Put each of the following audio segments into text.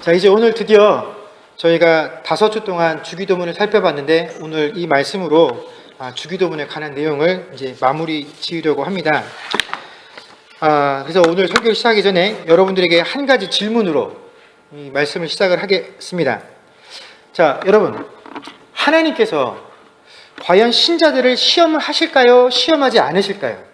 자, 이제 오늘 드디어 저희가 5주 동안 주기도문을 살펴봤는데 오늘 이 말씀으로 주기도문에 관한 내용을 이제 마무리 지으려고 합니다. 그래서 오늘 설교를 시작하기 전에 여러분들에게 한 가지 질문으로 이 말씀을 시작을 하겠습니다. 자, 여러분, 하나님께서 과연 신자들을 시험을 하실까요? 시험하지 않으실까요?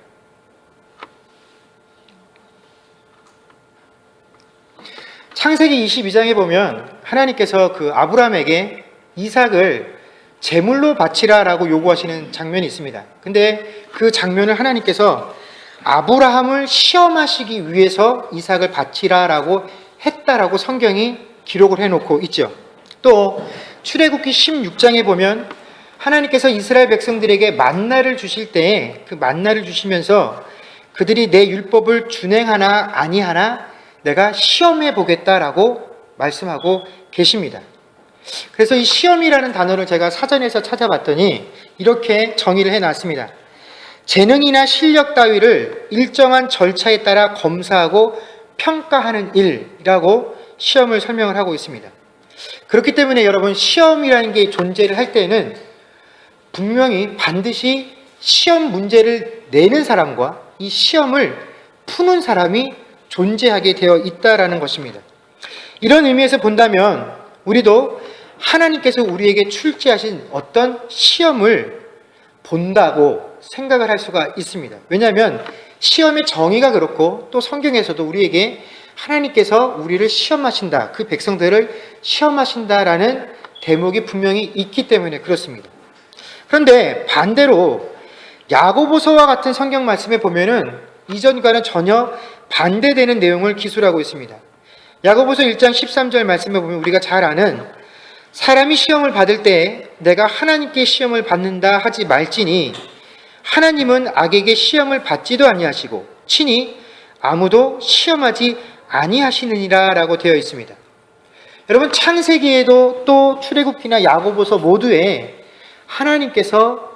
창세기 22장에 보면 하나님께서 그 아브라함에게 이삭을 제물로 바치라라고 요구하시는 장면이 있습니다. 근데 그 장면을 하나님께서 아브라함을 시험하시기 위해서 이삭을 바치라라고 했다라고 성경이 기록을 해놓고 있죠. 또 출애굽기 16장에 보면 하나님께서 이스라엘 백성들에게 만나를 주실 때에 그 만나를 주시면서 그들이 내 율법을 준행하나 아니하나 내가 시험해 보겠다라고 말씀하고 계십니다. 그래서 이 시험이라는 단어를 제가 사전에서 찾아봤더니 이렇게 정의를 해놨습니다. 재능이나 실력 따위를 일정한 절차에 따라 검사하고 평가하는 일이라고 시험을 설명을 하고 있습니다. 그렇기 때문에 여러분, 시험이라는 게 존재를 할 때는 분명히 반드시 시험 문제를 내는 사람과 이 시험을 푸는 사람이 존재하게 되어 있다라는 것입니다. 이런 의미에서 본다면 우리도 하나님께서 우리에게 출제하신 어떤 시험을 본다고 생각을 할 수가 있습니다. 왜냐하면 시험의 정의가 그렇고 또 성경에서도 우리에게 하나님께서 우리를 시험하신다, 그 백성들을 시험하신다라는 대목이 분명히 있기 때문에 그렇습니다. 그런데 반대로 야고보서와 같은 성경 말씀에 보면은 이전과는 전혀 반대되는 내용을 기술하고 있습니다. 야고보서 1장 13절 말씀에 보면 우리가 잘 아는 사람이 시험을 받을 때 내가 하나님께 시험을 받는다 하지 말지니 하나님은 악에게 시험을 받지도 아니하시고 친히 아무도 시험하지 아니하시느니라 라고 되어 있습니다. 여러분, 창세기에도 또 출애굽기나 야고보서 모두에 하나님께서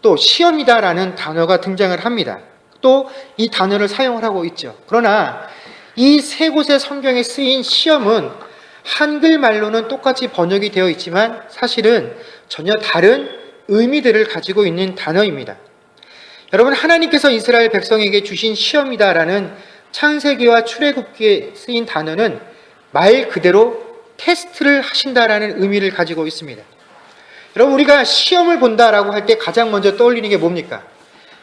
또 시험이다라는 단어가 등장을 합니다. 또 이 단어를 사용을 하고 있죠. 그러나 이 세 곳의 성경에 쓰인 시험은 한글말로는 똑같이 번역이 되어 있지만 사실은 전혀 다른 의미들을 가지고 있는 단어입니다. 여러분, 하나님께서 이스라엘 백성에게 주신 시험이다라는 창세기와 출애굽기에 쓰인 단어는 말 그대로 테스트를 하신다라는 의미를 가지고 있습니다. 여러분, 우리가 시험을 본다라고 할 때 가장 먼저 떠올리는 게 뭡니까?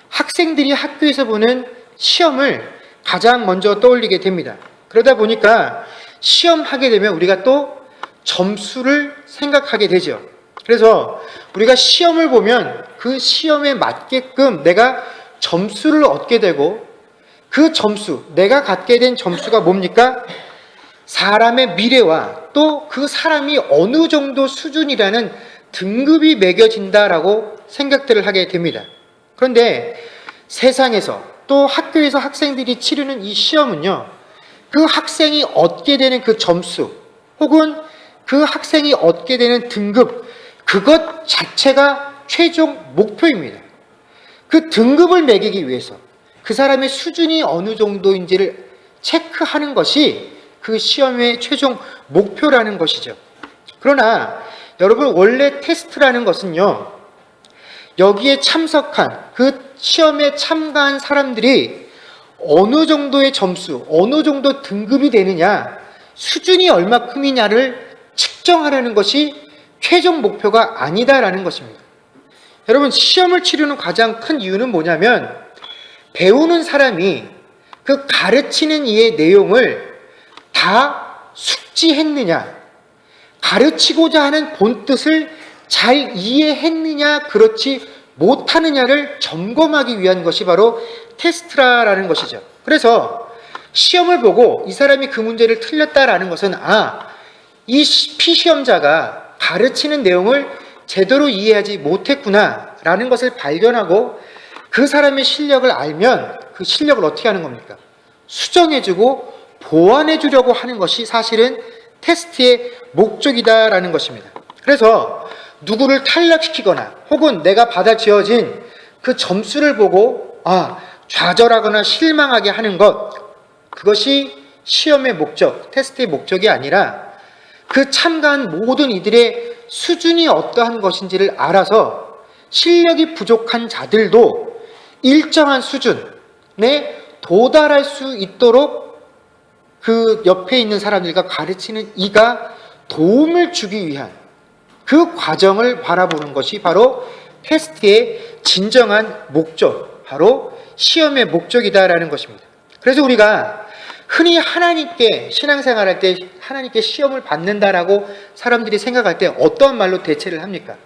학생들이 학교에서 보는 시험을 가장 먼저 떠올리게 됩니다. 그러다 보니까 시험하게 되면 우리가 또 점수를 생각하게 되죠. 그래서 우리가 시험을 보면 그 시험에 맞게끔 내가 점수를 얻게 되고 그 점수, 내가 갖게 된 점수가 뭡니까? 사람의 미래와 또 그 사람이 어느 정도 수준이라는 등급이 매겨진다라고 생각들을 하게 됩니다. 그런데 세상에서 또 학교에서 학생들이 치르는 이 시험은요, 그 학생이 얻게 되는 그 점수 혹은 그 학생이 얻게 되는 등급, 그것 자체가 최종 목표입니다. 그 등급을 매기기 위해서 그 사람의 수준이 어느 정도인지를 체크하는 것이 그 시험의 최종 목표라는 것이죠. 그러나 여러분, 원래 테스트라는 것은요, 여기에 참석한 그 시험에 참가한 사람들이 어느 정도의 점수, 어느 정도 등급이 되느냐, 수준이 얼마큼이냐를 측정하려는 것이 최종 목표가 아니다라는 것입니다. 여러분, 시험을 치르는 가장 큰 이유는 뭐냐면 배우는 사람이 그 가르치는 이의 내용을 다 숙지했느냐, 가르치고자 하는 본뜻을 잘 이해했느냐, 그렇지 못하느냐를 점검하기 위한 것이 바로 테스트라는 것이죠. 그래서 시험을 보고 이 사람이 그 문제를 틀렸다라는 것은 이 피시험자가 가르치는 내용을 제대로 이해하지 못했구나라는 것을 발견하고 그 사람의 실력을 알면 그 실력을 어떻게 하는 겁니까? 수정해주고 보완해주려고 하는 것이 사실은 테스트의 목적이다라는 것입니다. 그래서 누구를 탈락시키거나 혹은 내가 받아 지어진 그 점수를 보고 좌절하거나 실망하게 하는 것, 그것이 시험의 목적, 테스트의 목적이 아니라 그 참가한 모든 이들의 수준이 어떠한 것인지를 알아서 실력이 부족한 자들도 일정한 수준에 도달할 수 있도록 그 옆에 있는 사람들과 가르치는 이가 도움을 주기 위한 그 과정을 바라보는 것이 바로 테스트의 진정한 목적, 바로 시험의 목적이다라는 것입니다. 그래서 우리가 흔히 하나님께 신앙생활할 때 하나님께 시험을 받는다라고 사람들이 생각할 때 어떠한 말로 대체를 합니까?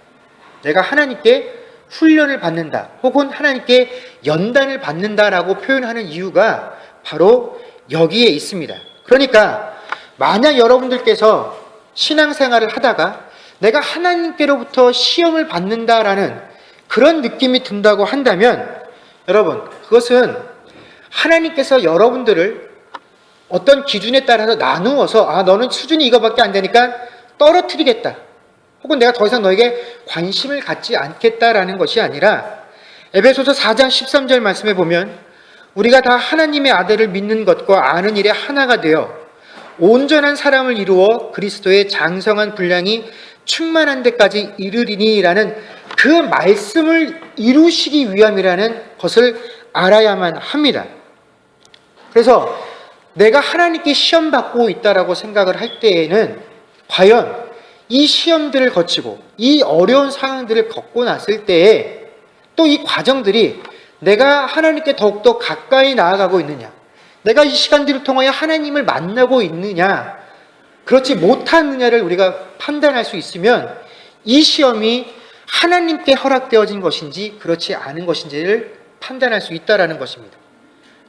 내가 하나님께 훈련을 받는다 혹은 하나님께 연단을 받는다라고 표현하는 이유가 바로 여기에 있습니다. 그러니까 만약 여러분들께서 신앙생활을 하다가 내가 하나님께로부터 시험을 받는다라는 그런 느낌이 든다고 한다면 여러분, 그것은 하나님께서 여러분들을 어떤 기준에 따라서 나누어서 너는 수준이 이거밖에 안 되니까 떨어뜨리겠다 혹은 내가 더 이상 너에게 관심을 갖지 않겠다라는 것이 아니라 에베소서 4장 13절 말씀에 보면 우리가 다 하나님의 아들을 믿는 것과 아는 일에 하나가 되어 온전한 사람을 이루어 그리스도의 장성한 분량이 충만한 데까지 이르리니라는 그 말씀을 이루시기 위함이라는 것을 알아야만 합니다. 그래서 내가 하나님께 시험받고 있다라고 생각을 할 때에는 과연 이 시험들을 거치고 이 어려운 상황들을 겪고 났을 때에 또 이 과정들이 내가 하나님께 더욱더 가까이 나아가고 있느냐, 내가 이 시간들을 통하여 하나님을 만나고 있느냐, 그렇지 못하느냐를 우리가 판단할 수 있으면 이 시험이 하나님께 허락되어진 것인지 그렇지 않은 것인지를 판단할 수 있다는 것입니다.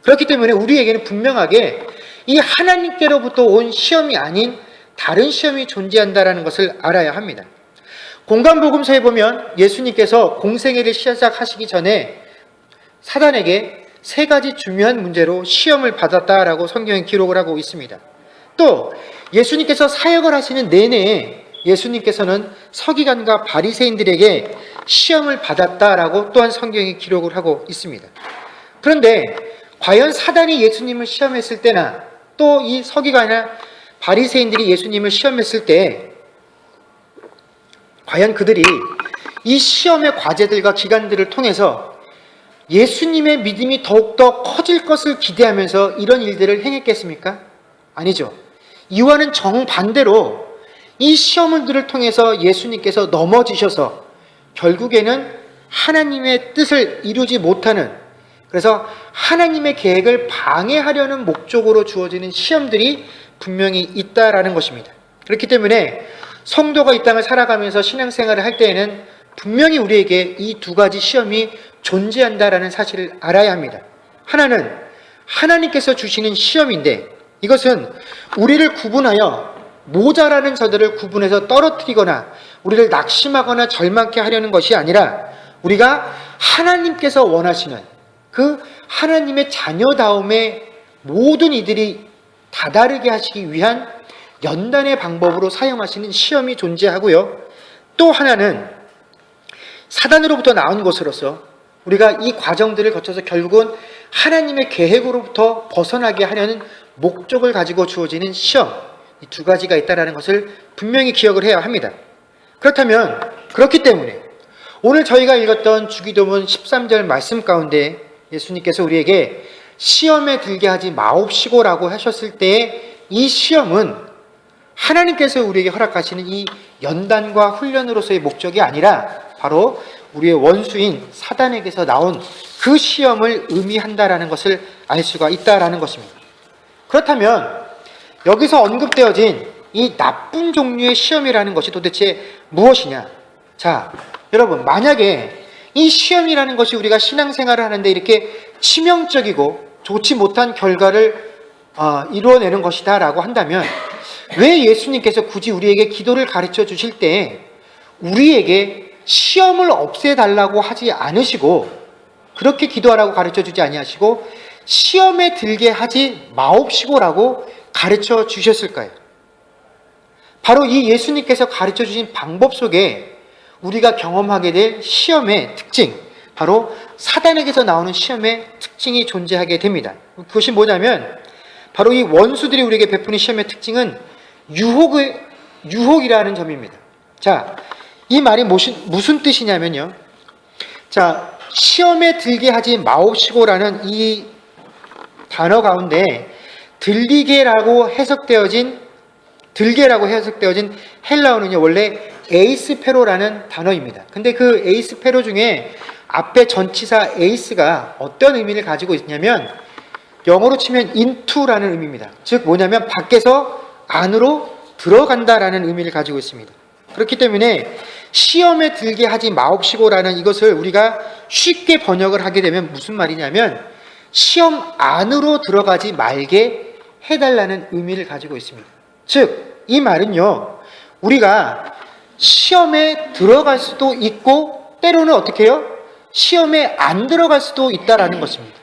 그렇기 때문에 우리에게는 분명하게 이 하나님께로부터 온 시험이 아닌 다른 시험이 존재한다는 것을 알아야 합니다. 공간복음서에 보면 예수님께서 공생애를 시작하시기 전에 사단에게 세 가지 중요한 문제로 시험을 받았다라고 성경에 기록을 하고 있습니다. 또 예수님께서 사역을 하시는 내내 예수님께서는 서기관과 바리새인들에게 시험을 받았다라고 또한 성경에 기록을 하고 있습니다. 그런데 과연 사단이 예수님을 시험했을 때나 또 이 서기관이나 바리새인들이 예수님을 시험했을 때 과연 그들이 이 시험의 과제들과 기간들을 통해서 예수님의 믿음이 더욱더 커질 것을 기대하면서 이런 일들을 행했겠습니까? 아니죠. 이와는 정반대로 이 시험들을 통해서 예수님께서 넘어지셔서 결국에는 하나님의 뜻을 이루지 못하는, 그래서 하나님의 계획을 방해하려는 목적으로 주어지는 시험들이 분명히 있다라는 것입니다. 그렇기 때문에 성도가 이 땅을 살아가면서 신앙생활을 할 때에는 분명히 우리에게 이 두 가지 시험이 존재한다라는 사실을 알아야 합니다. 하나는 하나님께서 주시는 시험인데 이것은 우리를 구분하여 모자라는 자들을 구분해서 떨어뜨리거나 우리를 낙심하거나 절망케 하려는 것이 아니라 우리가 하나님께서 원하시는 그 하나님의 자녀다움의 모든 이들이 다다르게 하시기 위한 연단의 방법으로 사용하시는 시험이 존재하고요. 또 하나는 사단으로부터 나온 것으로서 우리가 이 과정들을 거쳐서 결국은 하나님의 계획으로부터 벗어나게 하려는 목적을 가지고 주어지는 시험, 이 두 가지가 있다는 것을 분명히 기억을 해야 합니다. 그렇기 때문에 오늘 저희가 읽었던 주기도문 13절 말씀 가운데 예수님께서 우리에게 시험에 들게 하지 마옵시고라고 하셨을 때의 이 시험은 하나님께서 우리에게 허락하시는 이 연단과 훈련으로서의 목적이 아니라 바로 우리의 원수인 사단에게서 나온 그 시험을 의미한다라는 것을 알 수가 있다라는 것입니다. 그렇다면 여기서 언급되어진 이 나쁜 종류의 시험이라는 것이 도대체 무엇이냐? 자, 여러분, 만약에 이 시험이라는 것이 우리가 신앙생활을 하는데 이렇게 치명적이고 좋지 못한 결과를 이루어내는 것이다 라고 한다면 왜 예수님께서 굳이 우리에게 기도를 가르쳐 주실 때 우리에게 시험을 없애달라고 하지 않으시고 그렇게 기도하라고 가르쳐 주지 아니하시고 시험에 들게 하지 마옵시고라고 가르쳐 주셨을까요? 바로 이 예수님께서 가르쳐 주신 방법 속에 우리가 경험하게 될 시험의 특징, 바로 사단에게서 나오는 시험의 특징이 존재하게 됩니다. 그것이 뭐냐면 바로 이 원수들이 우리에게 베푸는 시험의 특징은 유혹의 유혹이라는 점입니다. 자, 이 말이 무슨 뜻이냐면요. 자, 시험에 들게 하지 마옵시고라는 이 단어 가운데 들게라고 해석되어진 헬라어는요, 원래 에이스페로라는 단어입니다. 근데 그 에이스페로 중에 앞에 전치사 에이스가 어떤 의미를 가지고 있냐면 영어로 치면 into라는 의미입니다. 즉 뭐냐면 밖에서 안으로 들어간다라는 의미를 가지고 있습니다. 그렇기 때문에 시험에 들게 하지 마옵시고라는 이것을 우리가 쉽게 번역을 하게 되면 무슨 말이냐면 시험 안으로 들어가지 말게 해달라는 의미를 가지고 있습니다. 즉 이 말은요, 우리가 시험에 들어갈 수도 있고 때로는 어떻게 해요? 시험에 안 들어갈 수도 있다라는 것입니다.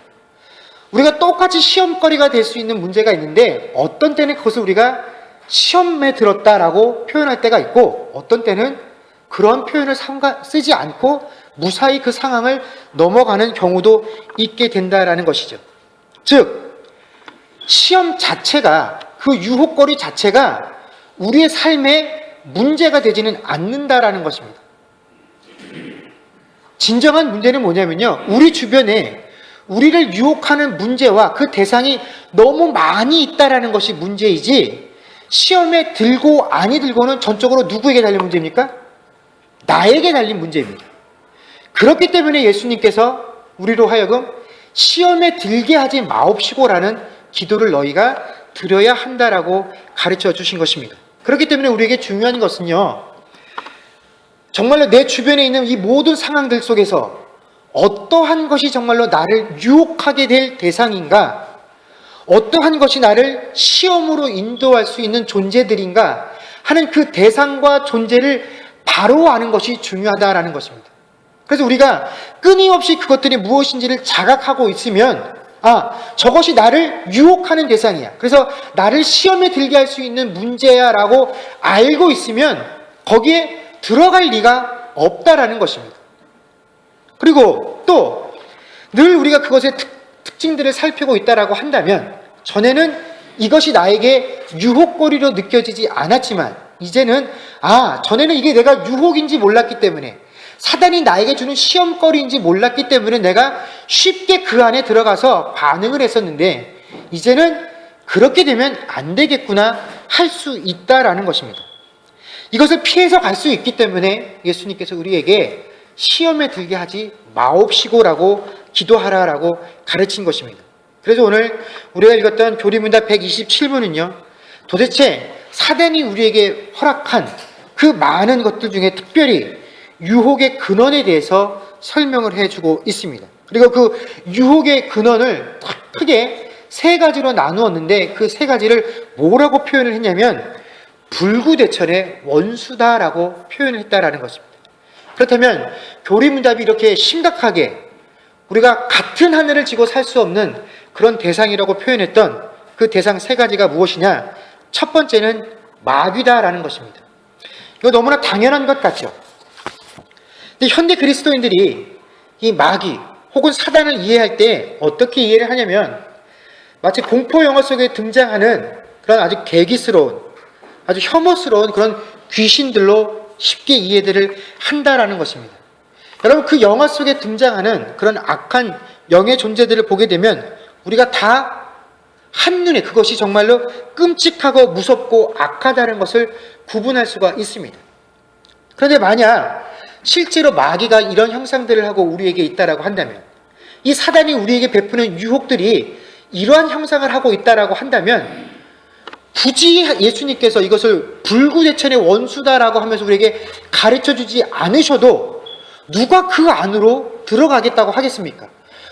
우리가 똑같이 시험거리가 될 수 있는 문제가 있는데 어떤 때는 그것을 우리가 시험에 들었다라고 표현할 때가 있고 어떤 때는 그런 표현을 쓰지 않고 무사히 그 상황을 넘어가는 경우도 있게 된다라는 것이죠. 즉 시험 자체가, 그 유혹거리 자체가 우리의 삶에 문제가 되지는 않는다라는 것입니다. 진정한 문제는 뭐냐면요, 우리 주변에 우리를 유혹하는 문제와 그 대상이 너무 많이 있다라는 것이 문제이지, 시험에 들고 아니 들고는 전적으로 누구에게 달린 문제입니까? 나에게 달린 문제입니다. 그렇기 때문에 예수님께서 우리로 하여금 시험에 들게 하지 마옵시고라는 기도를 너희가 드려야 한다라고 가르쳐 주신 것입니다. 그렇기 때문에 우리에게 중요한 것은요, 정말로 내 주변에 있는 이 모든 상황들 속에서 어떠한 것이 정말로 나를 유혹하게 될 대상인가, 어떠한 것이 나를 시험으로 인도할 수 있는 존재들인가 하는 그 대상과 존재를 바로 아는 것이 중요하다라는 것입니다. 그래서 우리가 끊임없이 그것들이 무엇인지를 자각하고 있으면, 저것이 나를 유혹하는 대상이야, 그래서 나를 시험에 들게 할 수 있는 문제야 라고 알고 있으면 거기에 들어갈 리가 없다라는 것입니다. 그리고 또 늘 우리가 그것의 특징들을 살피고 있다라고 한다면, 전에는 이것이 나에게 유혹거리로 느껴지지 않았지만 이제는 전에는 이게 내가 유혹인지 몰랐기 때문에, 사단이 나에게 주는 시험거리인지 몰랐기 때문에 내가 쉽게 그 안에 들어가서 반응을 했었는데 이제는 그렇게 되면 안 되겠구나 할 수 있다라는 것입니다. 이것을 피해서 갈 수 있기 때문에 예수님께서 우리에게 시험에 들게 하지 마옵시고라고 기도하라라고 가르친 것입니다. 그래서 오늘 우리가 읽었던 교리문답 127문은요, 도대체 사단이 우리에게 허락한 그 많은 것들 중에 특별히 유혹의 근원에 대해서 설명을 해주고 있습니다. 그리고 그 유혹의 근원을 크게 세 가지로 나누었는데 그 세 가지를 뭐라고 표현을 했냐면 불구대천의 원수다라고 표현을 했다라는 것입니다. 그렇다면 교리문답이 이렇게 심각하게 우리가 같은 하늘을 지고 살 수 없는 그런 대상이라고 표현했던 그 대상 세 가지가 무엇이냐? 첫 번째는 마귀다라는 것입니다. 이거 너무나 당연한 것 같죠? 근데 현대 그리스도인들이 이 마귀 혹은 사단을 이해할 때 어떻게 이해를 하냐면 마치 공포 영화 속에 등장하는 그런 아주 개기스러운, 아주 혐오스러운 그런 귀신들로 쉽게 이해들을 한다라는 것입니다. 여러분, 그 영화 속에 등장하는 그런 악한 영의 존재들을 보게 되면 우리가 다 한눈에 그것이 정말로 끔찍하고 무섭고 악하다는 것을 구분할 수가 있습니다. 그런데 만약 실제로 마귀가 이런 형상들을 하고 우리에게 있다라고 한다면, 이 사단이 우리에게 베푸는 유혹들이 이러한 형상을 하고 있다라고 한다면 굳이 예수님께서 이것을 불구대천의 원수다라고 하면서 우리에게 가르쳐주지 않으셔도 누가 그 안으로 들어가겠다고 하겠습니까?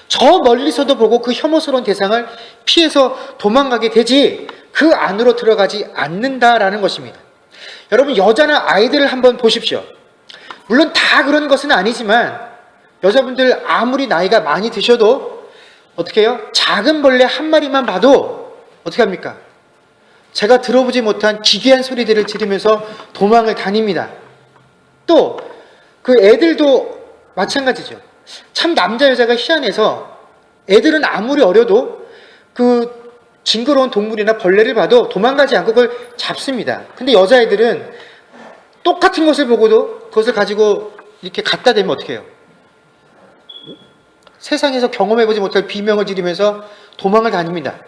저 멀리서도 보고 그 혐오스러운 대상을 피해서 도망가게 되지 그 안으로 들어가지 않는다라는 것입니다. 여러분, 여자나 아이들을 한번 보십시오. 물론 다 그런 것은 아니지만 여자분들 아무리 나이가 많이 드셔도 어떻게 해요? 작은 벌레 한 마리만 봐도 어떻게 합니까? 제가 들어보지 못한 기괴한 소리들을 지르면서 도망을 다닙니다. 또 그 애들도 마찬가지죠. 참 남자 여자가 희한해서 애들은 아무리 어려도 그 징그러운 동물이나 벌레를 봐도 도망가지 않고 그걸 잡습니다. 근데 여자애들은 똑같은 것을 보고도 그것을 가지고 이렇게 갖다 대면 어떻게 해요? 세상에서 경험해보지 못할 비명을 지르면서 도망을 다닙니다.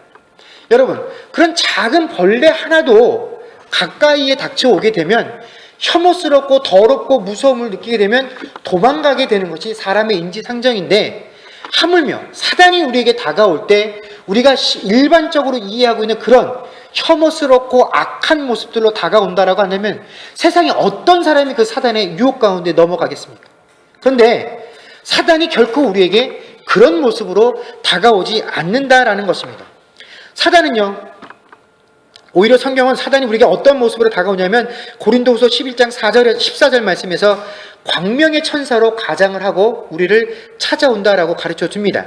여러분, 그런 작은 벌레 하나도 가까이에 닥쳐오게 되면 혐오스럽고 더럽고 무서움을 느끼게 되면 도망가게 되는 것이 사람의 인지상정인데, 하물며 사단이 우리에게 다가올 때 우리가 일반적으로 이해하고 있는 그런 혐오스럽고 악한 모습들로 다가온다라고 한다면 세상에 어떤 사람이 그 사단의 유혹 가운데 넘어가겠습니까? 그런데 사단이 결코 우리에게 그런 모습으로 다가오지 않는다라는 것입니다. 사단은요, 오히려 성경은 사단이 우리에게 어떤 모습으로 다가오냐면 고린도후서 11장 4절 14절 말씀에서 광명의 천사로 가장을 하고 우리를 찾아온다라고 가르쳐 줍니다.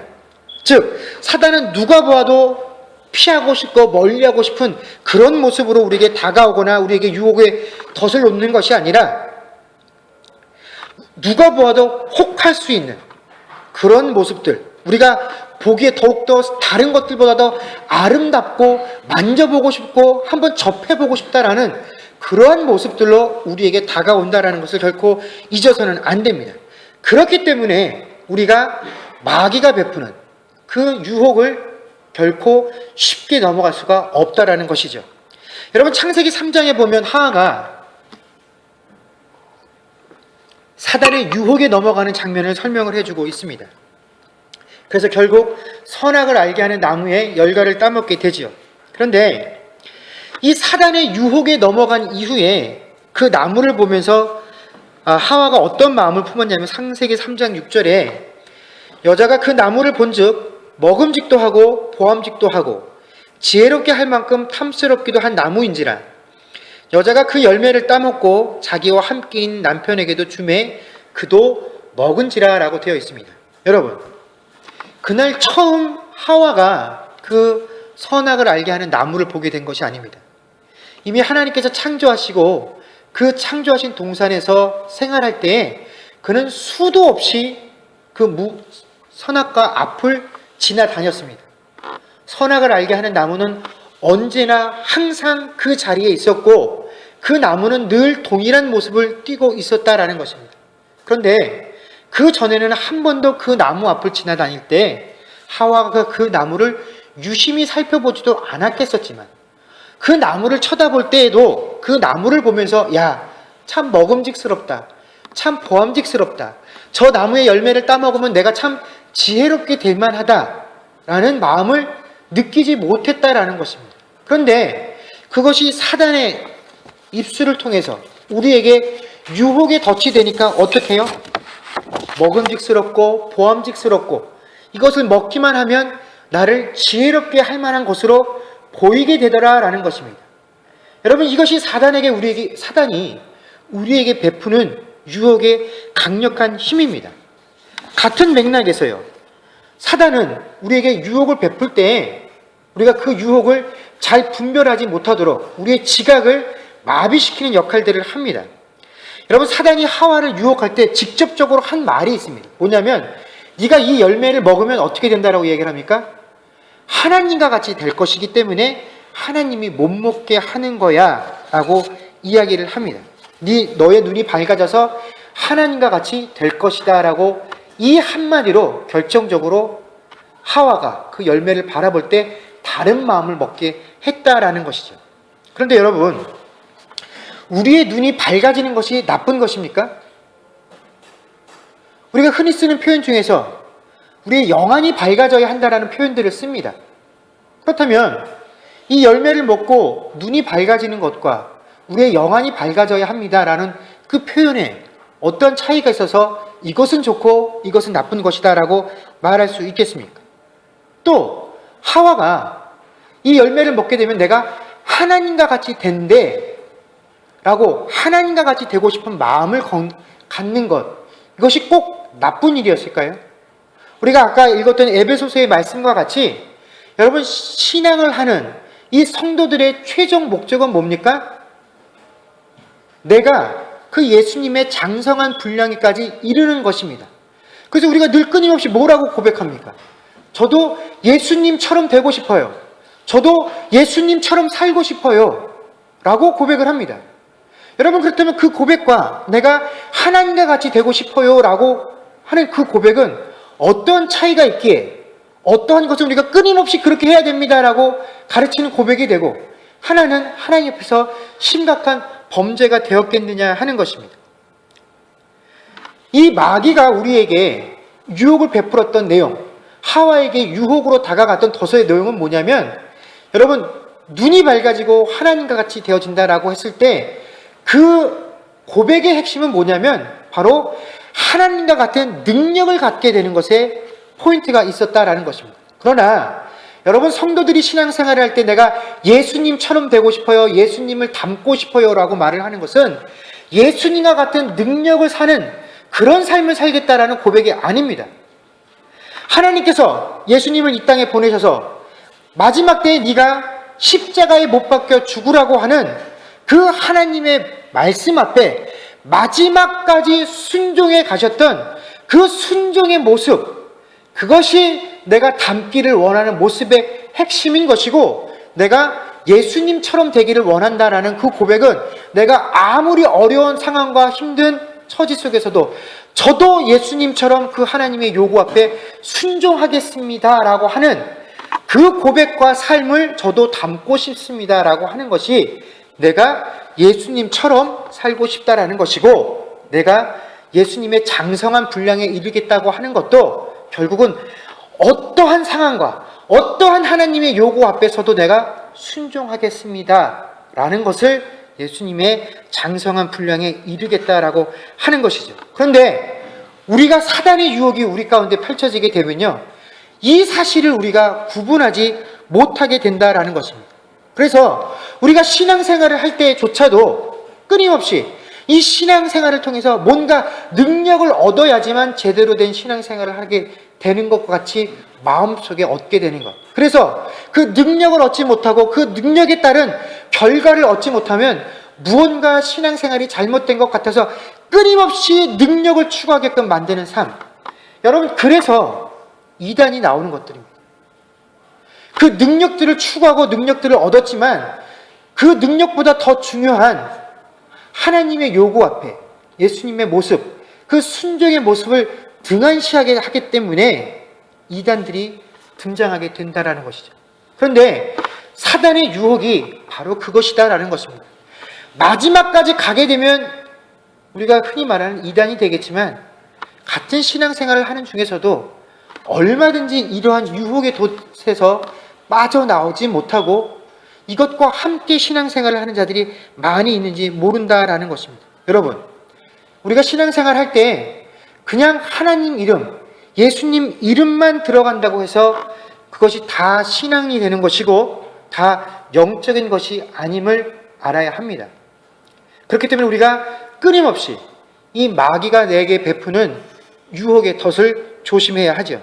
즉 사단은 누가 보아도 피하고 싶고 멀리하고 싶은 그런 모습으로 우리에게 다가오거나 우리에게 유혹에 덫을 놓는 것이 아니라 누가 보아도 혹할 수 있는 그런 모습들, 우리가 보기에 더욱더 다른 것들보다 더 아름답고 만져보고 싶고 한번 접해보고 싶다라는 그러한 모습들로 우리에게 다가온다라는 것을 결코 잊어서는 안 됩니다. 그렇기 때문에 우리가 마귀가 베푸는 그 유혹을 결코 쉽게 넘어갈 수가 없다라는 것이죠. 여러분, 창세기 3장에 보면 하와가 사단의 유혹에 넘어가는 장면을 설명을 해주고 있습니다. 그래서 결국 선악을 알게 하는 나무의 열과를 따먹게 되지요. 그런데 이 사단의 유혹에 넘어간 이후에 그 나무를 보면서 하와가 어떤 마음을 품었냐면 창세기 3장 6절에 여자가 그 나무를 본즉 먹음직도 하고 보암직도 하고 지혜롭게 할 만큼 탐스럽기도 한 나무인지라 여자가 그 열매를 따먹고 자기와 함께인 남편에게도 주매 그도 먹은지라 라고 되어 있습니다. 여러분, 그날 처음 하와가 그 선악을 알게 하는 나무를 보게 된 것이 아닙니다. 이미 하나님께서 창조하시고 그 창조하신 동산에서 생활할 때에 그는 수도 없이 그 선악과 앞을 지나다녔습니다. 선악을 알게 하는 나무는 언제나 항상 그 자리에 있었고 그 나무는 늘 동일한 모습을 띠고 있었다라는 것입니다. 그런데 그 전에는 한 번도 그 나무 앞을 지나다닐 때 하와가 그 나무를 유심히 살펴보지도 않았겠었지만 그 나무를 쳐다볼 때에도 그 나무를 보면서 야, 참 먹음직스럽다, 참 보암직스럽다, 저 나무의 열매를 따먹으면 내가 참 지혜롭게 될 만하다라는 마음을 느끼지 못했다라는 것입니다. 그런데 그것이 사단의 입술을 통해서 우리에게 유혹의 덫이 되니까 어떻게 해요? 먹음직스럽고 보암직스럽고 이것을 먹기만 하면 나를 지혜롭게 할 만한 것으로 보이게 되더라라는 것입니다. 여러분, 이것이 사단이 우리에게 베푸는 유혹의 강력한 힘입니다. 같은 맥락에서요, 사단은 우리에게 유혹을 베풀 때 우리가 그 유혹을 잘 분별하지 못하도록 우리의 지각을 마비시키는 역할들을 합니다. 여러분, 사단이 하와를 유혹할 때 직접적으로 한 말이 있습니다. 뭐냐면 네가 이 열매를 먹으면 어떻게 된다라고 얘기를 합니까? 하나님과 같이 될 것이기 때문에 하나님이 못 먹게 하는 거야 라고 이야기를 합니다. 너의 눈이 밝아져서 하나님과 같이 될 것이다 라고 이 한마디로 결정적으로 하와가 그 열매를 바라볼 때 다른 마음을 먹게 했다라는 것이죠. 그런데 여러분, 우리의 눈이 밝아지는 것이 나쁜 것입니까? 우리가 흔히 쓰는 표현 중에서 우리의 영안이 밝아져야 한다라는 표현들을 씁니다. 그렇다면 이 열매를 먹고 눈이 밝아지는 것과 우리의 영안이 밝아져야 합니다라는 그 표현에 어떤 차이가 있어서 이것은 좋고 이것은 나쁜 것이다 라고 말할 수 있겠습니까? 또 하와가 이 열매를 먹게 되면 내가 하나님과 같이 된대 라고 하나님과 같이 되고 싶은 마음을 갖는 것, 이것이 꼭 나쁜 일이었을까요? 우리가 아까 읽었던 에베소서의 말씀과 같이 여러분, 신앙을 하는 이 성도들의 최종 목적은 뭡니까? 내가 그 예수님의 장성한 분량에까지 이르는 것입니다. 그래서 우리가 늘 끊임없이 뭐라고 고백합니까? 저도 예수님처럼 되고 싶어요. 저도 예수님처럼 살고 싶어요. 라고 고백을 합니다. 여러분, 그렇다면 그 고백과 내가 하나님과 같이 되고 싶어요 라고 하는 그 고백은 어떤 차이가 있기에 어떠한 것을 우리가 끊임없이 그렇게 해야 됩니다 라고 가르치는 고백이 되고, 하나는 하나님 앞에서 심각한 범죄가 되었겠느냐 하는 것입니다. 이 마귀가 우리에게 유혹을 베풀었던 내용, 하와에게 유혹으로 다가갔던 더서의 내용은 뭐냐면, 여러분, 눈이 밝아지고 하나님과 같이 되어진다라고 했을 때 그 고백의 핵심은 뭐냐면 바로 하나님과 같은 능력을 갖게 되는 것에 포인트가 있었다라는 것입니다. 그러나 여러분, 성도들이 신앙생활을 할 때 내가 예수님처럼 되고 싶어요, 예수님을 닮고 싶어요 라고 말을 하는 것은 예수님과 같은 능력을 사는 그런 삶을 살겠다라는 고백이 아닙니다. 하나님께서 예수님을 이 땅에 보내셔서 마지막 때에 네가 십자가에 못 박혀 죽으라고 하는 그 하나님의 말씀 앞에 마지막까지 순종해 가셨던 그 순종의 모습, 그것이 내가 닮기를 원하는 모습의 핵심인 것이고, 내가 예수님처럼 되기를 원한다라는 그 고백은 내가 아무리 어려운 상황과 힘든 처지 속에서도 저도 예수님처럼 그 하나님의 요구 앞에 순종하겠습니다라고 하는 그 고백과 삶을 저도 담고 싶습니다라고 하는 것이 내가 예수님처럼 살고 싶다라는 것이고, 내가 예수님의 장성한 분량에 이르겠다고 하는 것도 결국은 어떠한 상황과 어떠한 하나님의 요구 앞에서도 내가 순종하겠습니다라는 것을 예수님의 장성한 분량에 이르겠다라고 하는 것이죠. 그런데 우리가 사단의 유혹이 우리 가운데 펼쳐지게 되면요, 이 사실을 우리가 구분하지 못하게 된다라는 것입니다. 그래서 우리가 신앙생활을 할 때조차도 끊임없이 이 신앙생활을 통해서 뭔가 능력을 얻어야지만 제대로 된 신앙생활을 하게 되는 것과 같이 마음속에 얻게 되는 것. 그래서 그 능력을 얻지 못하고 그 능력에 따른 결과를 얻지 못하면 무언가 신앙생활이 잘못된 것 같아서 끊임없이 능력을 추구하게끔 만드는 삶. 여러분, 그래서 이단이 나오는 것들입니다. 그 능력들을 추구하고 능력들을 얻었지만 그 능력보다 더 중요한 하나님의 요구 앞에 예수님의 모습, 그 순종의 모습을 등한시하게 하기 때문에 이단들이 등장하게 된다라는 것이죠. 그런데 사단의 유혹이 바로 그것이다라는 것입니다. 마지막까지 가게 되면 우리가 흔히 말하는 이단이 되겠지만, 같은 신앙생활을 하는 중에서도 얼마든지 이러한 유혹의 돛에서 빠져나오지 못하고 이것과 함께 신앙생활을 하는 자들이 많이 있는지 모른다라는 것입니다. 여러분, 우리가 신앙생활 할 때 그냥 하나님 이름, 예수님 이름만 들어간다고 해서 그것이 다 신앙이 되는 것이고 다 영적인 것이 아님을 알아야 합니다. 그렇기 때문에 우리가 끊임없이 이 마귀가 내게 베푸는 유혹의 덫을 조심해야 하죠.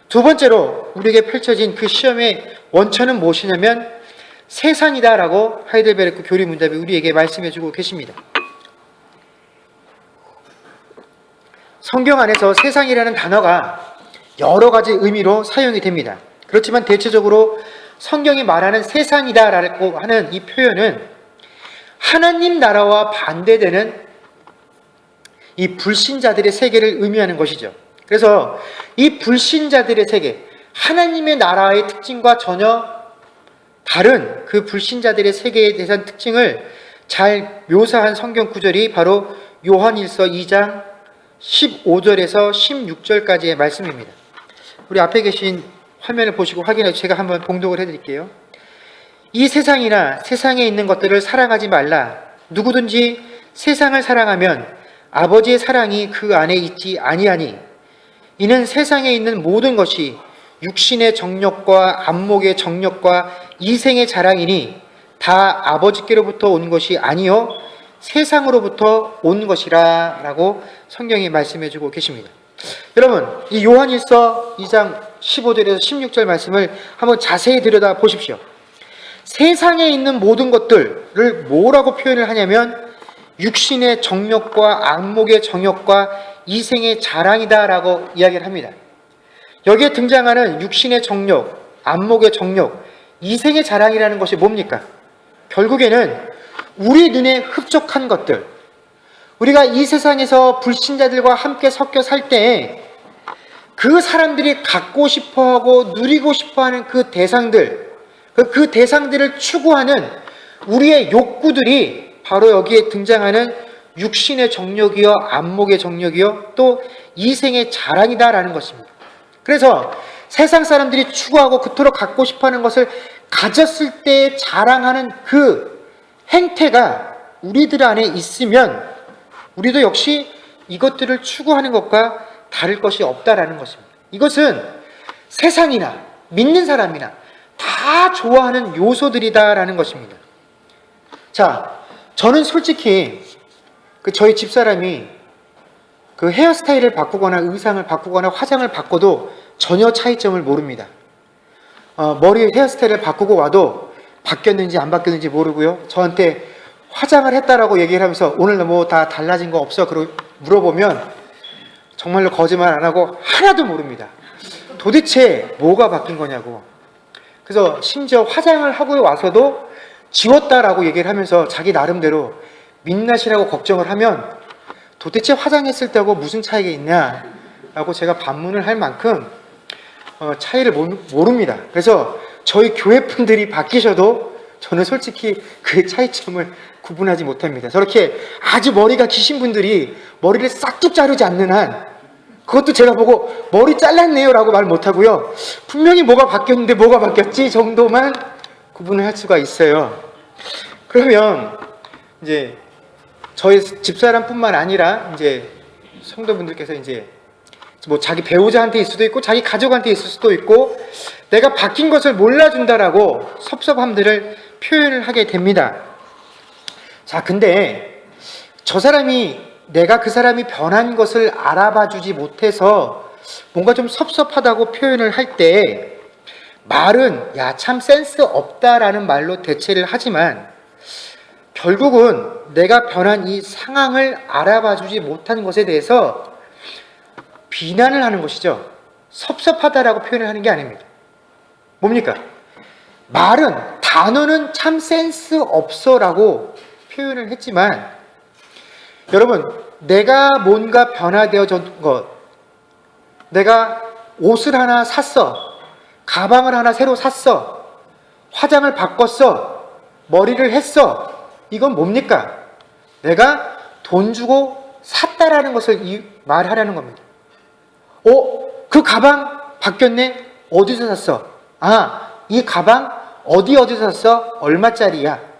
두 번째로 우리에게 펼쳐진 그 시험의 원천은 무엇이냐면 세상이다라고 하이델베르크 교리 문답이 우리에게 말씀해주고 계십니다. 성경 안에서 세상이라는 단어가 여러 가지 의미로 사용이 됩니다. 그렇지만 대체적으로 성경이 말하는 세상이다라고 하는 이 표현은 하나님 나라와 반대되는 이 불신자들의 세계를 의미하는 것이죠. 그래서 이 불신자들의 세계, 하나님의 나라의 특징과 전혀 다른 그 불신자들의 세계에 대한 특징을 잘 묘사한 성경 구절이 바로 요한일서 2장 15절에서 16절까지의 말씀입니다. 우리 앞에 계신 화면을 보시고 확인해 제가 한번 봉독을 해드릴게요. 이 세상이나 세상에 있는 것들을 사랑하지 말라. 누구든지 세상을 사랑하면 아버지의 사랑이 그 안에 있지 아니하니, 이는 세상에 있는 모든 것이 육신의 정욕과 안목의 정욕과 이생의 자랑이니 다 아버지께로부터 온 것이 아니요 세상으로부터 온 것이라 라고 성경이 말씀해주고 계십니다. 여러분, 이 요한일서 2장 15절에서 16절 말씀을 한번 자세히 들여다 보십시오. 세상에 있는 모든 것들을 뭐라고 표현을 하냐면 육신의 정욕과 안목의 정욕과 이생의 자랑이다 라고 이야기를 합니다. 여기에 등장하는 육신의 정욕, 안목의 정욕, 이생의 자랑이라는 것이 뭡니까? 결국에는 우리 눈에 흡족한 것들, 우리가 이 세상에서 불신자들과 함께 섞여 살 때 그 사람들이 갖고 싶어하고 누리고 싶어하는 그 대상들, 그 대상들을 추구하는 우리의 욕구들이 바로 여기에 등장하는 육신의 정욕이요, 안목의 정욕이요, 또 이생의 자랑이다라는 것입니다. 그래서 세상 사람들이 추구하고 그토록 갖고 싶어하는 것을 가졌을 때 자랑하는 그 행태가 우리들 안에 있으면 우리도 역시 이것들을 추구하는 것과 다를 것이 없다라는 것입니다. 이것은 세상이나 믿는 사람이나 다 좋아하는 요소들이다라는 것입니다. 자, 저는 솔직히 저희 집사람이 그 헤어스타일을 바꾸거나 의상을 바꾸거나 화장을 바꿔도 전혀 차이점을 모릅니다. 머리 헤어스타일을 바꾸고 와도 바뀌었는지 안 바뀌었는지 모르고요. 저한테 화장을 했다라고 얘기를 하면서 오늘 뭐 다 달라진 거 없어? 그러고 물어보면 정말로 거짓말 안 하고 하나도 모릅니다. 도대체 뭐가 바뀐 거냐고. 그래서 심지어 화장을 하고 와서도 지웠다라고 얘기를 하면서 자기 나름대로 민낯이라고 걱정을 하면 도대체 화장했을 때하고 무슨 차이가 있냐라고 제가 반문을 할 만큼 차이를 모릅니다. 그래서 저희 교회 분들이 바뀌셔도 저는 솔직히 그 차이점을 구분하지 못합니다. 저렇게 아주 머리가 기신 분들이 머리를 싹둑 자르지 않는 한 그것도 제가 보고 머리 잘랐네요 라고 말 못하고요. 분명히 뭐가 바뀌었는데 뭐가 바뀌었지 정도만 구분을 할 수가 있어요. 그러면 이제 저희 집사람뿐만 아니라 이제 성도분들께서 이제 뭐 자기 배우자한테 있을 수도 있고 자기 가족한테 있을 수도 있고 내가 바뀐 것을 몰라준다라고 섭섭함들을 표현을 하게 됩니다. 자, 근데 저 사람이 내가 그 사람이 변한 것을 알아봐 주지 못해서 뭔가 좀 섭섭하다고 표현을 할 때 말은 야, 참 센스 없다라는 말로 대체를 하지만 결국은 내가 변한 이 상황을 알아봐 주지 못한 것에 대해서 비난을 하는 것이죠. 섭섭하다라고 표현을 하는 게 아닙니다. 뭡니까? 말은, 단어는 참 센스 없어라고 표현을 했지만 여러분, 내가 뭔가 변화되어진 것, 내가 옷을 하나 샀어, 가방을 하나 새로 샀어, 화장을 바꿨어, 머리를 했어, 이건 뭡니까? 내가 돈 주고 샀다라는 것을 말하려는 겁니다. 그 가방 바뀌었네? 어디서 샀어? 아, 이 가방 어디서 샀어? 얼마짜리야?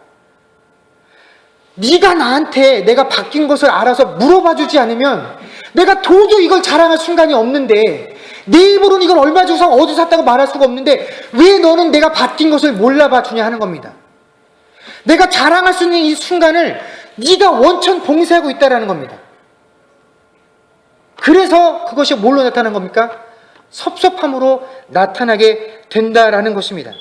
네가 나한테 내가 바뀐 것을 알아서 물어봐 주지 않으면 내가 도저히 이걸 자랑할 순간이 없는데 내 입으로는 이걸 얼마 주고 어디서 샀다고 말할 수가 없는데 왜 너는 내가 바뀐 것을 몰라봐 주냐 하는 겁니다. 내가 자랑할 수 있는 이 순간을 네가 원천 봉쇄하고 있다는 겁니다. 그래서 그것이 뭘로 나타나는 겁니까? 섭섭함으로 나타나게 된다라는 것입니다.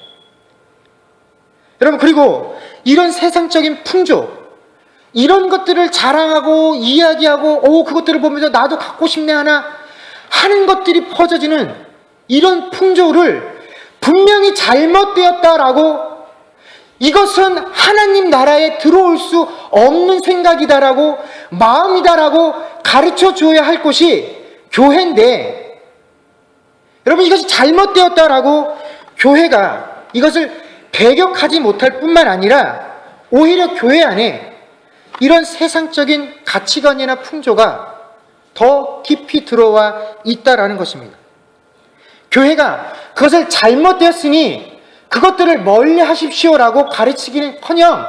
여러분, 그리고 이런 세상적인 풍조, 이런 것들을 자랑하고 이야기하고 그것들을 보면서 나도 갖고 싶네 하는 것들이 퍼져지는 이런 풍조를 분명히 잘못되었다라고 이것은 하나님 나라에 들어올 수 없는 생각이다라고 마음이다라고 가르쳐 줘야 할 곳이 교회인데 여러분 이것이 잘못되었다라고 교회가 이것을 배격하지 못할 뿐만 아니라 오히려 교회 안에 이런 세상적인 가치관이나 풍조가 더 깊이 들어와 있다라는 것입니다. 교회가 그것을 잘못되었으니 그것들을 멀리 하십시오라고 가르치기는커녕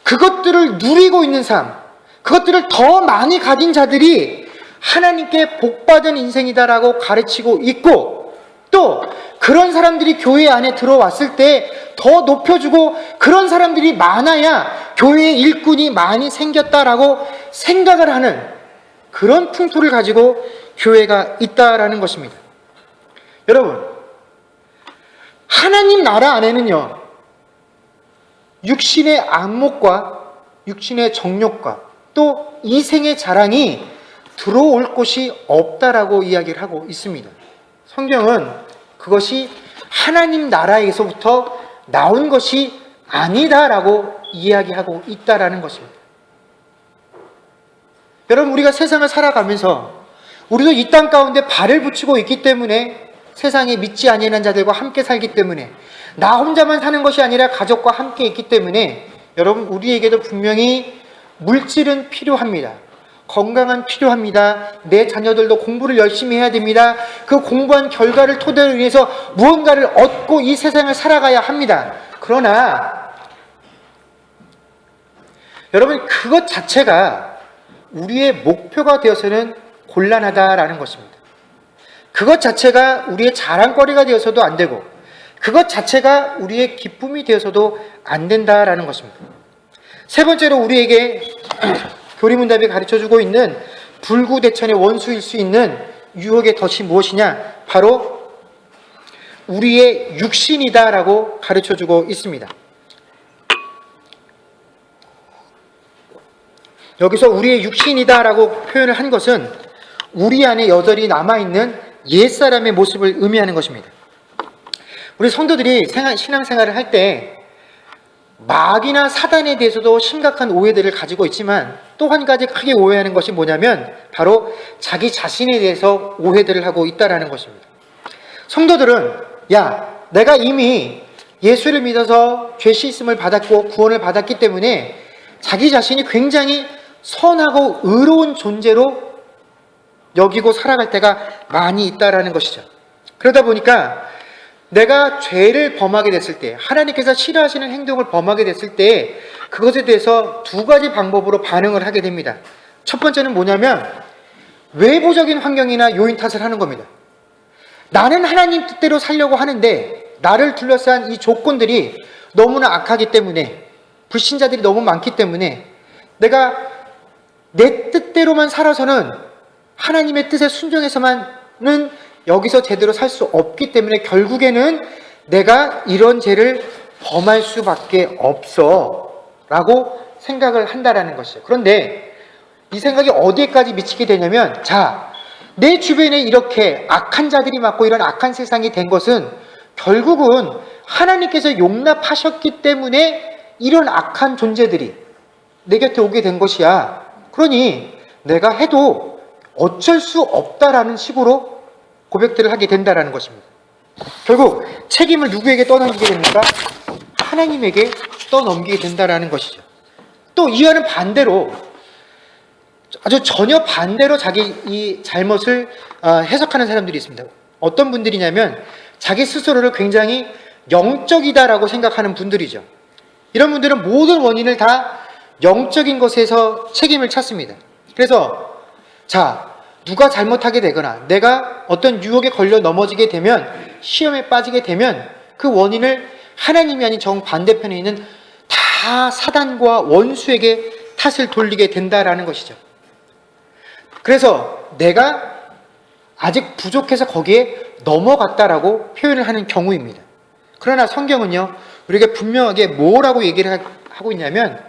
그것들을 누리고 있는 삶, 그것들을 더 많이 가진 자들이 하나님께 복받은 인생이다라고 가르치고 있고 또 그런 사람들이 교회 안에 들어왔을 때 더 높여주고 그런 사람들이 많아야 교회의 일꾼이 많이 생겼다라고 생각을 하는 그런 풍토를 가지고 교회가 있다라는 것입니다. 여러분, 하나님 나라 안에는요, 육신의 안목과 육신의 정욕과 또 이생의 자랑이 들어올 곳이 없다라고 이야기를 하고 있습니다. 성경은 그것이 하나님 나라에서부터 나온 것이 아니다라고 이야기하고 있다라는 것입니다. 여러분, 우리가 세상을 살아가면서 우리도 이 땅 가운데 발을 붙이고 있기 때문에 세상에 믿지 아니하는 자들과 함께 살기 때문에 나 혼자만 사는 것이 아니라 가족과 함께 있기 때문에 여러분, 우리에게도 분명히 물질은 필요합니다. 건강은 필요합니다. 내 자녀들도 공부를 열심히 해야 됩니다. 그 공부한 결과를 토대로 인해서 무언가를 얻고 이 세상을 살아가야 합니다. 그러나 여러분, 그것 자체가 우리의 목표가 되어서는 곤란하다라는 것입니다. 그것 자체가 우리의 자랑거리가 되어서도 안 되고 그것 자체가 우리의 기쁨이 되어서도 안 된다라는 것입니다. 세 번째로 우리에게 교리문답이 가르쳐주고 있는 불구대천의 원수일 수 있는 유혹의 덫이 무엇이냐? 바로 우리의 육신이다라고 가르쳐주고 있습니다. 여기서 우리의 육신이다라고 표현을 한 것은 우리 안에 여전히 남아있는 옛사람의 모습을 의미하는 것입니다. 우리 성도들이 신앙생활을 할 때 마귀나 사단에 대해서도 심각한 오해들을 가지고 있지만 또 한 가지 크게 오해하는 것이 뭐냐면 바로 자기 자신에 대해서 오해들을 하고 있다는 것입니다. 성도들은 내가 이미 예수를 믿어서 죄 씻음을 받았고 구원을 받았기 때문에 자기 자신이 굉장히 선하고 의로운 존재로 여기고 살아갈 때가 많이 있다라는 것이죠. 그러다 보니까 내가 죄를 범하게 됐을 때, 하나님께서 싫어하시는 행동을 범하게 됐을 때 그것에 대해서 두 가지 방법으로 반응을 하게 됩니다. 첫 번째는 뭐냐면 외부적인 환경이나 요인 탓을 하는 겁니다. 나는 하나님 뜻대로 살려고 하는데 나를 둘러싼 이 조건들이 너무나 악하기 때문에, 불신자들이 너무 많기 때문에 내가 내 뜻대로만 살아서는, 하나님의 뜻에 순종해서만은 여기서 제대로 살 수 없기 때문에 결국에는 내가 이런 죄를 범할 수밖에 없어 라고 생각을 한다라는 것이죠. 그런데 이 생각이 어디에까지 미치게 되냐면, 내 주변에 이렇게 악한 자들이 많고 이런 악한 세상이 된 것은 결국은 하나님께서 용납하셨기 때문에 이런 악한 존재들이 내 곁에 오게 된 것이야. 그러니 내가 해도 어쩔 수 없다라는 식으로 고백들을 하게 된다라는 것입니다. 결국 책임을 누구에게 떠넘기게 됩니까? 하나님에게 떠넘기게 된다라는 것이죠. 또 이와는 반대로, 아주 전혀 반대로 자기 이 잘못을 해석하는 사람들이 있습니다. 어떤 분들이냐면 자기 스스로를 굉장히 영적이다라고 생각하는 분들이죠. 이런 분들은 모든 원인을 다 영적인 것에서 책임을 찾습니다. 그래서 누가 잘못하게 되거나 내가 어떤 유혹에 걸려 넘어지게 되면, 시험에 빠지게 되면 그 원인을 하나님이 아닌 정반대편에 있는 다 사단과 원수에게 탓을 돌리게 된다라는 것이죠. 그래서 내가 아직 부족해서 거기에 넘어갔다라고 표현을 하는 경우입니다. 그러나 성경은요, 우리에게 분명하게 뭐라고 얘기를 하고 있냐면,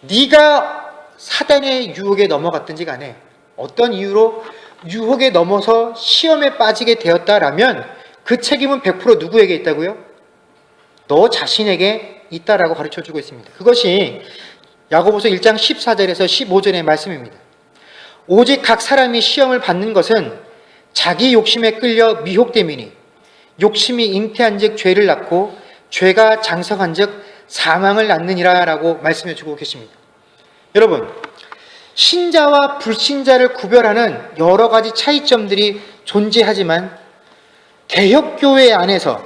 네가 사단의 유혹에 넘어갔든지 간에 어떤 이유로 유혹에 넘어서 시험에 빠지게 되었다라면 그 책임은 100% 누구에게 있다고요? 너 자신에게 있다라고 가르쳐주고 있습니다. 그것이 야고보서 1장 14절에서 15절의 말씀입니다. 오직 각 사람이 시험을 받는 것은 자기 욕심에 끌려 미혹됨이니 욕심이 잉태한 즉 죄를 낳고 죄가 장성한 즉 사망을 낳느니라 라고 말씀해 주고 계십니다. 여러분, 신자와 불신자를 구별하는 여러 가지 차이점들이 존재하지만 개혁교회 안에서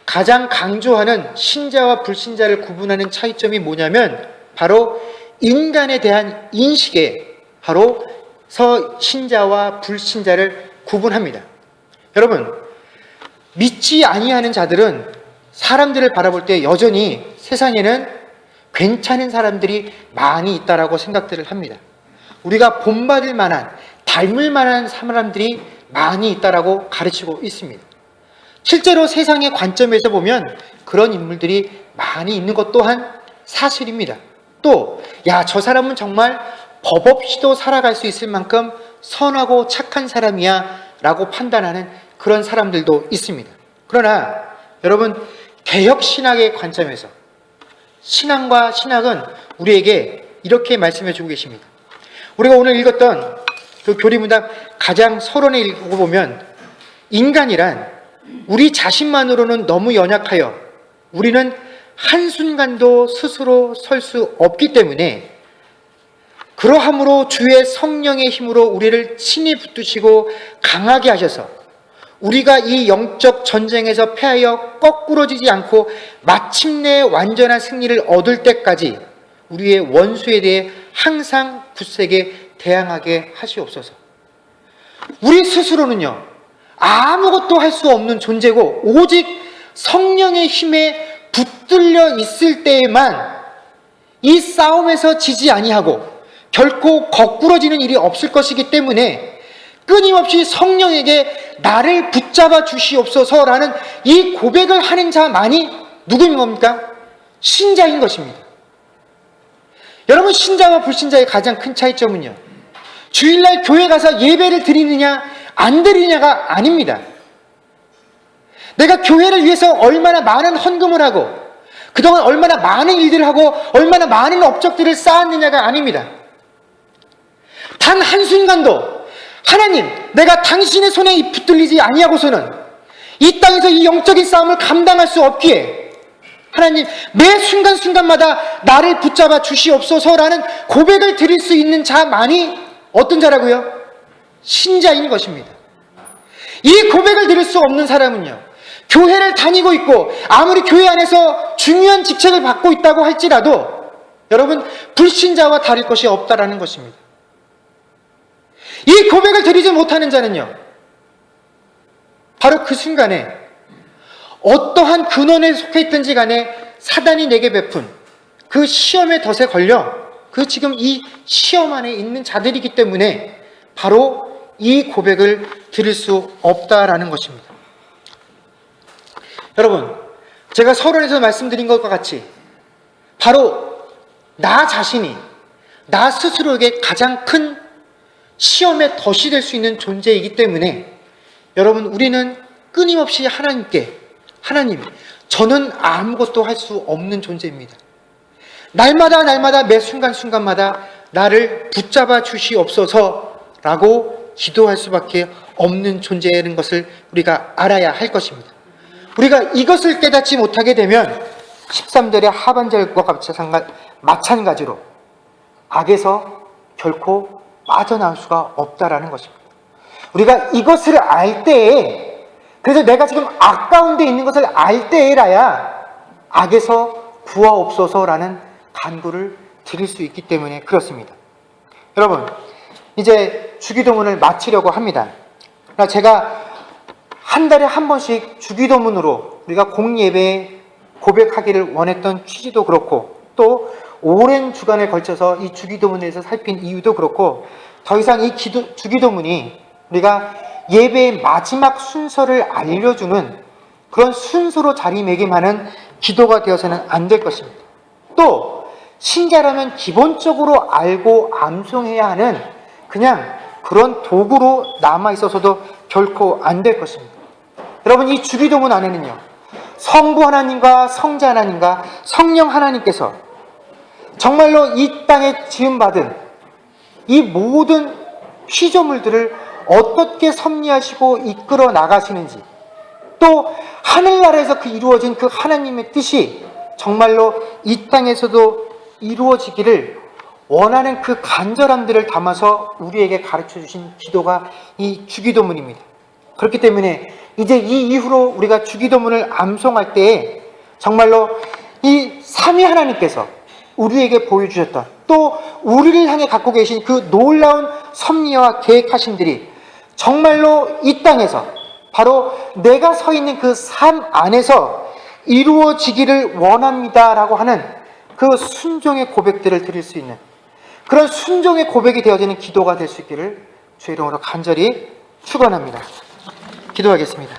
가장 강조하는 신자와 불신자를 구분하는 차이점이 뭐냐면 바로 인간에 대한 인식에 바로서 신자와 불신자를 구분합니다. 여러분, 믿지 아니하는 자들은 사람들을 바라볼 때 여전히 세상에는 괜찮은 사람들이 많이 있다라고 생각들을 합니다. 우리가 본받을 만한, 닮을 만한 사람들이 많이 있다라고 가르치고 있습니다. 실제로 세상의 관점에서 보면 그런 인물들이 많이 있는 것 또한 사실입니다. 또, 저 사람은 정말 법 없이도 살아갈 수 있을 만큼 선하고 착한 사람이야 라고 판단하는 그런 사람들도 있습니다. 그러나 여러분, 개혁신학의 관점에서, 신앙과 신학은 우리에게 이렇게 말씀해 주고 계십니다. 우리가 오늘 읽었던 그 교리문답 가장 서론에 읽어보면 인간이란 우리 자신만으로는 너무 연약하여 우리는 한순간도 스스로 설 수 없기 때문에 그러함으로 주의 성령의 힘으로 우리를 친히 붙드시고 강하게 하셔서 우리가 이 영적 전쟁에서 패하여 거꾸러지지 않고 마침내 완전한 승리를 얻을 때까지 우리의 원수에 대해 항상 굳세게 대항하게 하시옵소서. 우리 스스로는요, 아무것도 할 수 없는 존재고 오직 성령의 힘에 붙들려 있을 때에만 이 싸움에서 지지 아니하고 결코 거꾸러지는 일이 없을 것이기 때문에 끊임없이 성령에게 나를 붙잡아 주시옵소서라는 이 고백을 하는 자만이 누구인 겁니까? 신자인 것입니다. 여러분, 신자와 불신자의 가장 큰 차이점은요, 주일날 교회 가서 예배를 드리느냐 안 드리느냐가 아닙니다. 내가 교회를 위해서 얼마나 많은 헌금을 하고 그동안 얼마나 많은 일들을 하고 얼마나 많은 업적들을 쌓았느냐가 아닙니다. 단 한순간도 하나님, 내가 당신의 손에 붙들리지 아니하고서는 이 땅에서 이 영적인 싸움을 감당할 수 없기에 하나님, 매 순간순간마다 나를 붙잡아 주시옵소서라는 고백을 드릴 수 있는 자만이 어떤 자라고요? 신자인 것입니다. 이 고백을 드릴 수 없는 사람은요, 교회를 다니고 있고 아무리 교회 안에서 중요한 직책을 받고 있다고 할지라도 여러분, 불신자와 다를 것이 없다라는 것입니다. 이 고백을 드리지 못하는 자는요, 바로 그 순간에 어떠한 근원에 속해 있든지 간에 사단이 내게 베푼 그 시험의 덫에 걸려 그 지금 이 시험 안에 있는 자들이기 때문에 바로 이 고백을 드릴 수 없다라는 것입니다. 여러분, 제가 서론에서 말씀드린 것과 같이 바로 나 자신이 나 스스로에게 가장 큰 시험의 덫이 될 수 있는 존재이기 때문에 여러분, 우리는 끊임없이 하나님께 하나님, 저는 아무것도 할 수 없는 존재입니다. 날마다 매 순간순간마다 나를 붙잡아 주시옵소서라고 기도할 수밖에 없는 존재라는 것을 우리가 알아야 할 것입니다. 우리가 이것을 깨닫지 못하게 되면 13절의 하반절과 마찬가지로 악에서 결코 빠져나올 수가 없다라는 것입니다. 우리가 이것을 알 때에, 그래서 내가 지금 악 가운데 있는 것을 알 때에라야 악에서 구하옵소서라는 간구를 드릴 수 있기 때문에 그렇습니다. 여러분, 이제 주기도문을 마치려고 합니다. 제가 한 달에 한 번씩 주기도문으로 우리가 공예배에 고백하기를 원했던 취지도 그렇고, 또 오랜 주간에 걸쳐서 이 주기도문에서 살핀 이유도 그렇고, 더 이상 이 주기도문이 우리가 예배의 마지막 순서를 알려주는 그런 순서로 자리매김하는 기도가 되어서는 안 될 것입니다. 또 신자라면 기본적으로 알고 암송해야 하는 그냥 그런 도구로 남아있어서도 결코 안 될 것입니다. 여러분, 이 주기도문 안에는요, 성부 하나님과 성자 하나님과 성령 하나님께서 정말로 이 땅에 지음받은 이 모든 피조물들을 어떻게 섭리하시고 이끌어 나가시는지, 또 하늘나라에서 그 이루어진 그 하나님의 뜻이 정말로 이 땅에서도 이루어지기를 원하는 그 간절함들을 담아서 우리에게 가르쳐 주신 기도가 이 주기도문입니다. 그렇기 때문에 이제 이 이후로 우리가 주기도문을 암송할 때에 정말로 이 삼위 하나님께서 우리에게 보여주셨던, 또 우리를 향해 갖고 계신 그 놀라운 섭리와 계획하심들이 정말로 이 땅에서 바로 내가 서 있는 그 삶 안에서 이루어지기를 원합니다라고 하는 그 순종의 고백들을 드릴 수 있는 그런 순종의 고백이 되어지는 기도가 될 수 있기를 주의 이름으로 간절히 축원합니다. 기도하겠습니다.